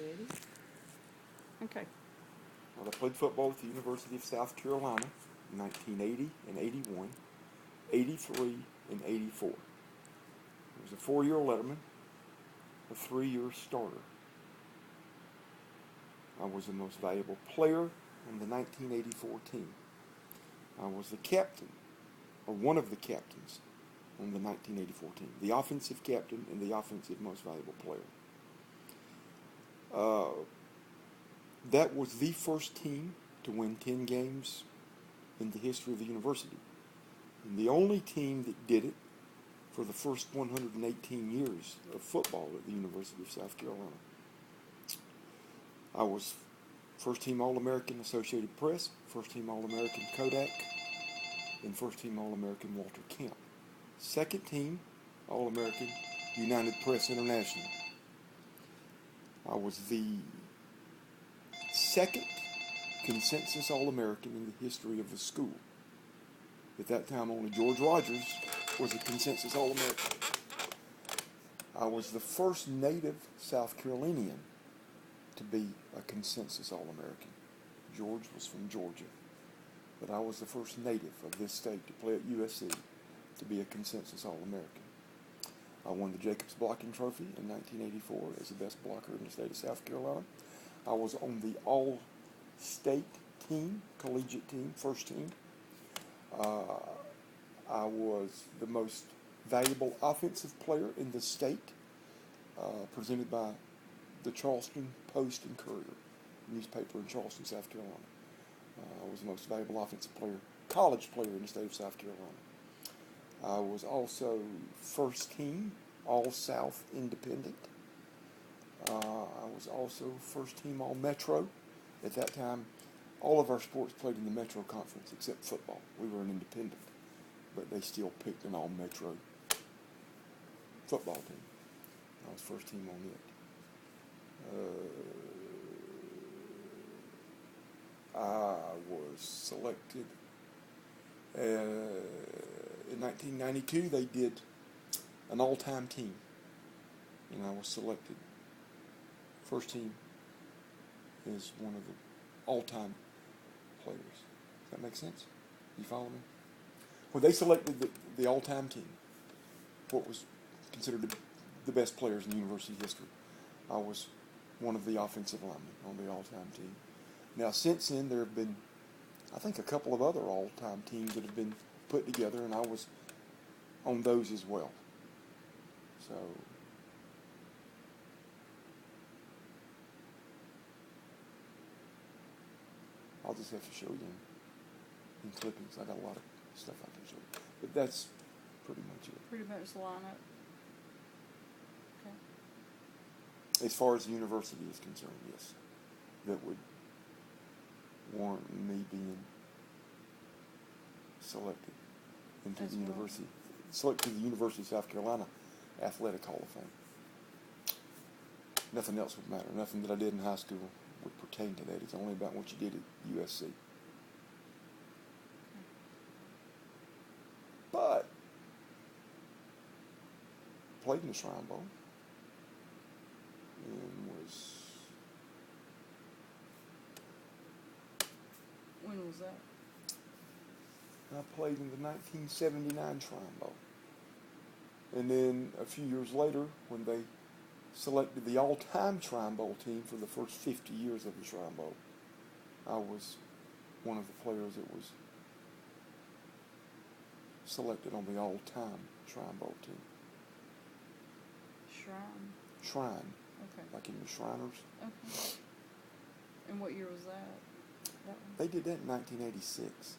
Ready? Okay. Well, I played football at the University of South Carolina in 1980 and 81, 83 and 84. I was a 4-year letterman, a 3-year starter. I was the most valuable player on the 1984 team. I was the captain, or one of the captains, on the 1984 team. The offensive captain and the offensive most valuable player. That was the first team to win 10 games in the history of the university. And the only team that did it for the first 118 years of football at the University of South Carolina. I was first team All-American Associated Press, first team All-American Kodak, and first team All-American Walter Camp. Second team All-American United Press International. I was the second consensus All-American in the history of the school. At that time, only George Rogers was a consensus All-American. I was the first native South Carolinian to be a consensus All-American. George was from Georgia, but I was the first native of this state to play at USC to be a consensus All-American. I won the Jacobs Blocking Trophy in 1984 as the best blocker in the state of South Carolina. I was on the all-state team, collegiate team, first team. I was the most valuable offensive player in the state, presented by the Charleston Post and Courier newspaper in Charleston, South Carolina. I was the most valuable offensive player, college player in the state of South Carolina. I was also first team All-South Independent. I was also first team All-Metro. At that time, all of our sports played in the Metro Conference except football. We were an independent, but they still picked an All-Metro football team. I was first team on it. I was selected in 1992. They did an all-time team, and I was selected first team as one of the all-time players. Does that make sense? You follow me? When they selected the all-time team, what was considered the best players in university history, I was one of the offensive linemen on the all-time team. Now, since then, there have been, I think, a couple of other all-time teams that have been put together, and I was on those as well. So, I'll just have to show you in clippings. I got a lot of stuff I can show you. But that's pretty much it. Pretty much line up. Okay. As far as the university is concerned, yes. That would warrant me being selected into the university. Selected to the University of South Carolina Athletic Hall of Fame. Nothing else would matter. Nothing that I did in high school would pertain to that. It's only about what you did at USC. But played in the Shrine Bowl and was. When was that? I played in the 1979 Shrine Bowl. And then a few years later, when they selected the all-time Shrine Bowl team for the first 50 years of the Shrine Bowl, I was one of the players that was selected on the all-time Shrine Bowl team. Shrine. Okay. Like in the Shriners. Okay. And what year was that? They did that in 1986.